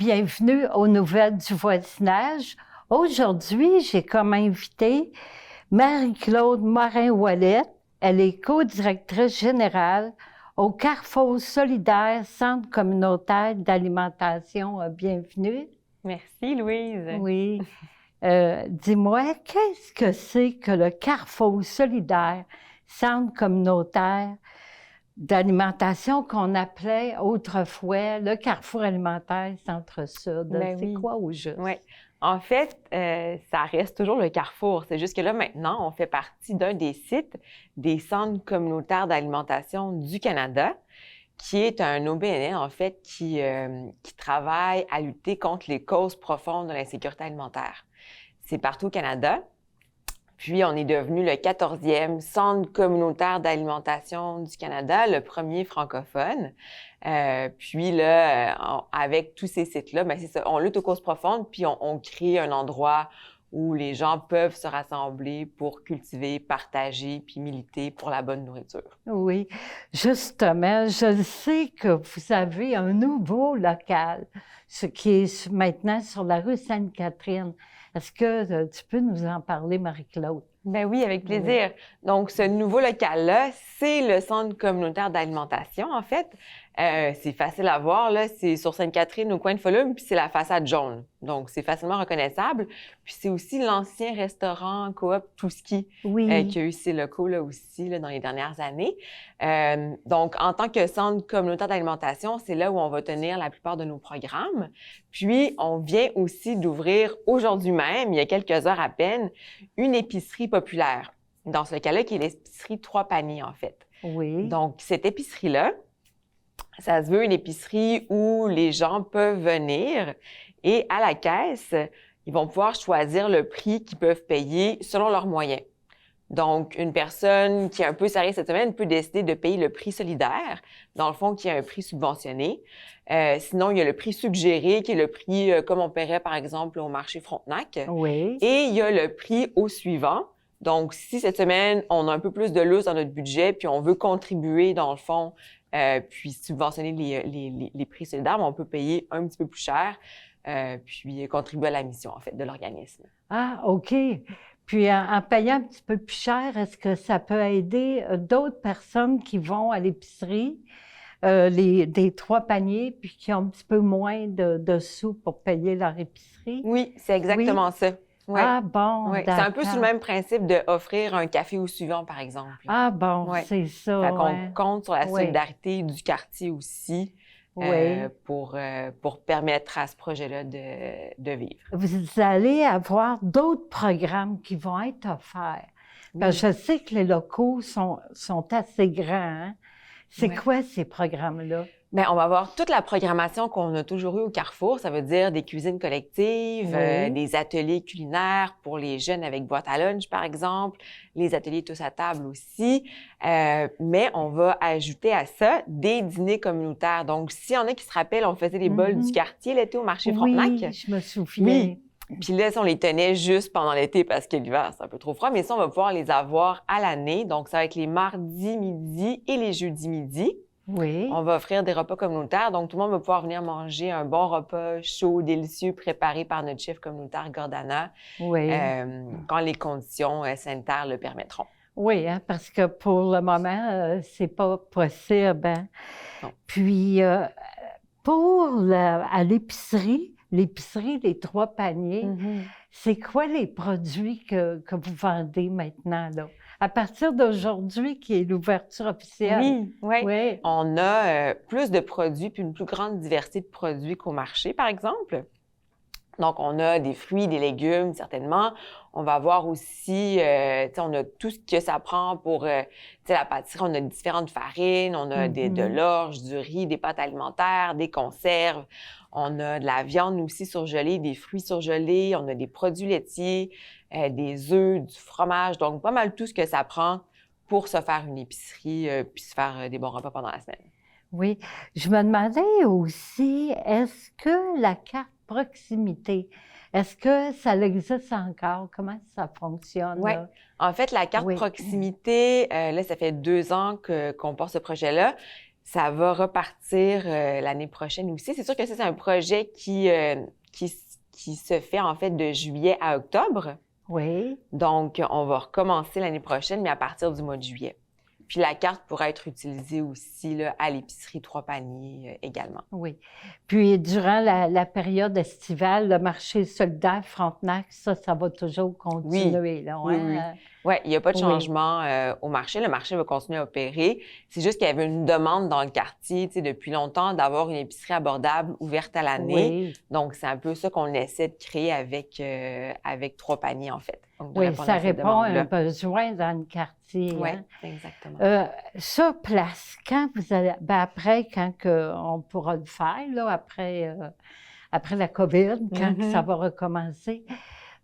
Bienvenue aux Nouvelles du voisinage. Aujourd'hui, j'ai comme invitée Marie-Claude Morin-Ouellette. Elle est co-directrice générale au Carrefour solidaire Centre communautaire d'alimentation. Bienvenue. Merci, Louise. Oui. Dis-moi, qu'est-ce que c'est que le Carrefour solidaire Centre communautaire d'alimentation qu'on appelait autrefois le Carrefour alimentaire Centre-Sud? C'est quoi au juste? Oui. En fait, ça reste toujours le Carrefour. C'est juste que là, maintenant, on fait partie d'un des sites des Centres communautaires d'alimentation du Canada, qui est un OBNL, en fait, qui travaille à lutter contre les causes profondes de l'insécurité alimentaire. C'est partout au Canada. Puis, on est devenu le 14e centre communautaire d'alimentation du Canada, le premier francophone. Puis là, avec tous ces sites-là, bien, c'est ça, on lutte aux causes profondes, puis on crée un endroit où les gens peuvent se rassembler pour cultiver, partager, puis militer pour la bonne nourriture. Oui, justement, je sais que vous avez un nouveau local, ce qui est maintenant sur la rue Sainte-Catherine. Est-ce que tu peux nous en parler, Marie-Claude? Ben oui, avec plaisir. Oui. Donc, ce nouveau local-là, c'est le Centre communautaire d'alimentation, en fait. C'est facile à voir, là. C'est sur Sainte-Catherine, au coin de Folum, puis c'est la façade jaune. Donc, c'est facilement reconnaissable. Puis c'est aussi l'ancien restaurant coop Touski, qui a eu ses locaux, là, aussi, là, dans les dernières années. Donc, en tant que Centre communautaire d'alimentation, c'est là où on va tenir la plupart de nos programmes. Puis, on vient aussi d'ouvrir aujourd'hui même, il y a quelques heures à peine, une épicerie populaire. Dans ce cas-là, qui est l'épicerie Trois Paniers, en fait. Oui. Donc, cette épicerie-là, ça se veut une épicerie où les gens peuvent venir et à la caisse, ils vont pouvoir choisir le prix qu'ils peuvent payer selon leurs moyens. Donc, une personne qui est un peu serrée cette semaine peut décider de payer le prix solidaire, dans le fond, qui est un prix subventionné. Sinon, il y a le prix suggéré, qui est le prix comme on paierait, par exemple, au marché Frontenac. Oui. Et il y a le prix au suivant. Donc, si cette semaine, on a un peu plus de lousse dans notre budget, puis on veut contribuer, dans le fond, puis subventionner les prix solidaires, on peut payer un petit peu plus cher, puis contribuer à la mission, en fait, de l'organisme. Ah, OK. Puis en payant un petit peu plus cher, est-ce que ça peut aider d'autres personnes qui vont à l'épicerie, des Trois Paniers, puis qui ont un petit peu moins de sous pour payer leur épicerie? Oui, c'est exactement ça. Ouais. Ah bon, ouais. C'est un peu sur le même principe d'offrir un café au suivant, par exemple. Ah bon, c'est ça. Fait qu'on compte sur la solidarité du quartier aussi pour permettre à ce projet-là de vivre. Vous allez avoir d'autres programmes qui vont être offerts. Parce que je sais que les locaux sont assez grands. Hein? C'est quoi ces programmes-là? Bien, on va avoir toute la programmation qu'on a toujours eue au Carrefour. Ça veut dire des cuisines collectives, des ateliers culinaires pour les jeunes avec boîte à lunch, par exemple, les ateliers tous à table aussi. Mais on va ajouter à ça des dîners communautaires. Donc, s'il y en a qui se rappellent, on faisait les bols du quartier l'été au marché Frontenac. Oui, je me souviens. Oui. Puis là, on les tenait juste pendant l'été parce que l'hiver, c'est un peu trop froid. Mais ça, on va pouvoir les avoir à l'année. Donc, ça va être les mardis midi et les jeudis midi. Oui. On va offrir des repas communautaires. Donc, tout le monde va pouvoir venir manger un bon repas chaud, délicieux, préparé par notre chef communautaire Gordana, quand les conditions sanitaires le permettront. Oui, hein, parce que pour le moment, c'est pas possible. Hein? Non. Puis, à l'épicerie des Trois Paniers, c'est quoi les produits que vous vendez maintenant, là? À partir d'aujourd'hui, qui est l'ouverture officielle. Oui. On a plus de produits puis une plus grande diversité de produits qu'au marché, par exemple. Donc, on a des fruits, des légumes, certainement. On va avoir aussi, on a tout ce que ça prend pour, la pâtisserie. On a différentes farines, on a de l'orge, du riz, des pâtes alimentaires, des conserves. On a de la viande aussi surgelée, des fruits surgelés. On a des produits laitiers, des œufs, du fromage. Donc, pas mal tout ce que ça prend pour se faire une épicerie puis se faire des bons repas pendant la semaine. Oui. Je me demandais aussi, est-ce que la carte proximité, est-ce que ça existe encore? Comment ça fonctionne? Oui. En fait, la carte proximité, là, ça fait 2 ans qu'on porte ce projet-là. ça va repartir l'année prochaine aussi. C'est sûr que ça, c'est un projet qui se fait en fait de juillet à octobre. Oui. Donc, on va recommencer l'année prochaine, mais à partir du mois de juillet. Puis la carte pourra être utilisée aussi là, à l'épicerie 3 paniers également. Oui. Puis durant la période estivale, le marché solidaire Frontenac, ça va toujours continuer. Oui, là, oui, hein? oui. Oui, il n'y a pas de Oui. changement au marché. Le marché va continuer à opérer. C'est juste qu'il y avait une demande dans le quartier, tu sais, depuis longtemps, d'avoir une épicerie abordable ouverte à l'année. Oui. Donc, c'est un peu ça qu'on essaie de créer avec 3 paniers, en fait. Donc, de Oui, répondre ça à cette répond à un demande-là. besoin dans le quartier. Oui, Hein? exactement. Sur place, quand vous allez, après, quand on pourra le faire, là, après la COVID, quand que ça va recommencer,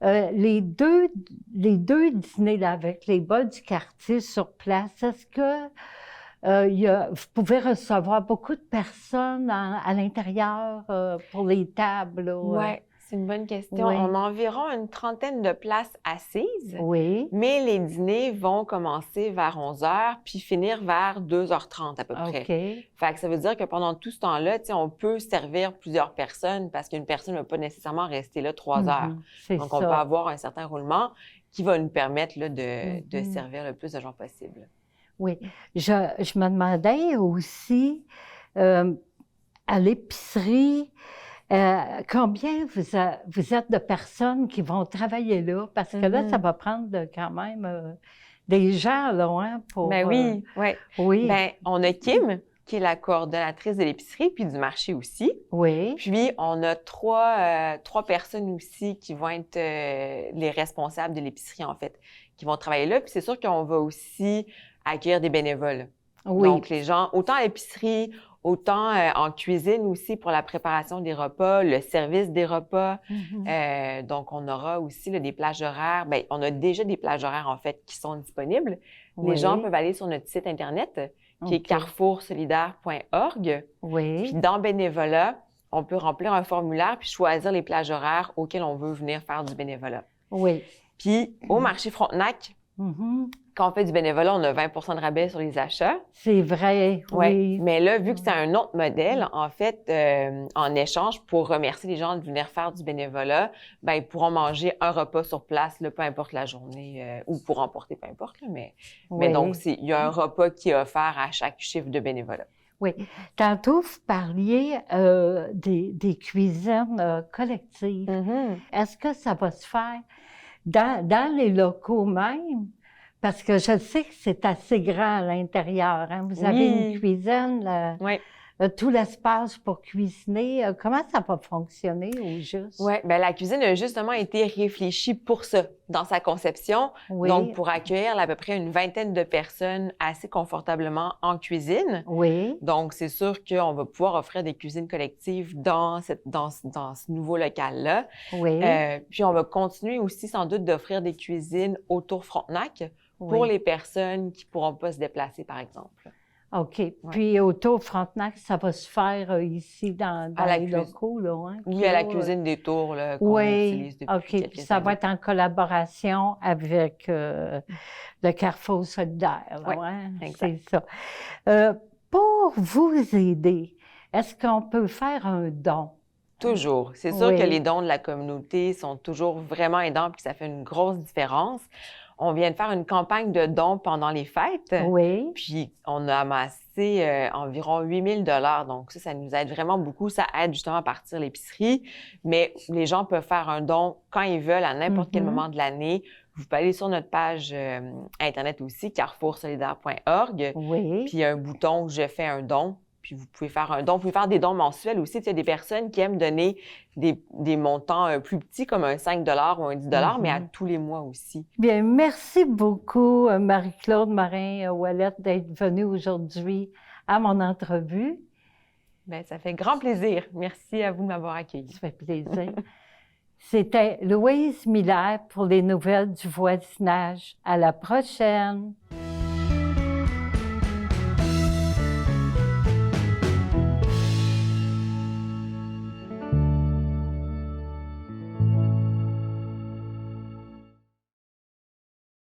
les deux dîners là, avec les bas du quartier sur place, est-ce que vous pouvez recevoir beaucoup de personnes à l'intérieur pour les tables? Là, Oui, c'est une bonne question. Oui. On a environ une trentaine de places assises, Oui. mais les dîners vont commencer vers 11h puis finir vers 2h30 à peu près. OK. Fait que ça veut dire que pendant tout ce temps-là, tu sais, on peut servir plusieurs personnes parce qu'une personne ne va pas nécessairement rester là 3 heures. C'est Donc, on ça. peut avoir un certain roulement qui va nous permettre là, de servir le plus de gens possible. Oui. Je me demandais aussi, à l'épicerie, combien vous êtes de personnes qui vont travailler là? Parce que là, ça va prendre quand même des gens, là, hein, pour... Ben oui, oui. Oui. Ben, on a Kim, qui est la coordonnatrice de l'épicerie, puis du marché aussi. Oui. Puis, on a trois personnes aussi qui vont être les responsables de l'épicerie, en fait, qui vont travailler là. Puis, c'est sûr qu'on va aussi accueillir des bénévoles. Oui. Donc, les gens, autant à l'épicerie, autant en cuisine aussi pour la préparation des repas, le service des repas. Donc, on aura aussi là, des plages horaires. Bien, on a déjà des plages horaires, en fait, qui sont disponibles. Oui. Les gens peuvent aller sur notre site Internet, qui est carrefoursolidaire.org. Oui. Puis, dans bénévolat, on peut remplir un formulaire puis choisir les plages horaires auxquelles on veut venir faire du bénévolat. Oui. Puis, au marché Frontenac, quand on fait du bénévolat, on a 20 de rabais sur les achats. C'est vrai, Ouais. oui. Mais là, vu que c'est un autre modèle, en fait, en échange, pour remercier les gens de venir faire du bénévolat, ben ils pourront manger un repas sur place, là, peu importe la journée, ou pour emporter, peu importe. Là, mais donc, il y a un repas qui est offert à chaque chiffre de bénévolat. Oui. Tantôt, vous parliez des cuisines collectives. Est-ce que ça va se faire dans les locaux même? Parce que je sais que c'est assez grand à l'intérieur. Hein? Vous avez une cuisine, tout l'espace pour cuisiner. Comment ça va fonctionner au juste? Oui, bien la cuisine a justement été réfléchie pour ça, dans sa conception. Oui. Donc, pour accueillir à peu près une vingtaine de personnes assez confortablement en cuisine. Oui. Donc, c'est sûr qu'on va pouvoir offrir des cuisines collectives dans ce nouveau local-là. Oui. Puis, on va continuer aussi sans doute d'offrir des cuisines autour Frontenac pour les personnes qui ne pourront pas se déplacer, par exemple. OK. Puis, autour Frontenac, ça va se faire ici dans les locaux, là, hein? Oui, à la cuisine des tours, là, qu'on utilise depuis quelques années. Puis ça va être en collaboration avec le Carrefour solidaire, là, hein? C'est ça. Pour vous aider, est-ce qu'on peut faire un don? Toujours. C'est sûr que les dons de la communauté sont toujours vraiment aidants puis que ça fait une grosse différence. On vient de faire une campagne de dons pendant les fêtes. Oui. Puis, on a amassé environ 8 000 $. Donc, ça nous aide vraiment beaucoup. Ça aide justement à partir l'épicerie. Mais les gens peuvent faire un don quand ils veulent, à n'importe quel moment de l'année. Vous pouvez aller sur notre page Internet aussi, carrefoursolidaire.org. Oui. Puis, il y a un bouton « Je fais un don ». Puis, vous pouvez faire un don. Vous pouvez faire des dons mensuels aussi. Il y a des personnes qui aiment donner des montants plus petits, comme un 5 $ ou un 10 $, mais à tous les mois aussi. Bien, merci beaucoup, Marie-Claude Morin-Ouellette, d'être venue aujourd'hui à mon entrevue. Bien, ça fait grand plaisir. Merci à vous de m'avoir accueilli. Ça fait plaisir. C'était Louise Miller pour les nouvelles du voisinage. À la prochaine!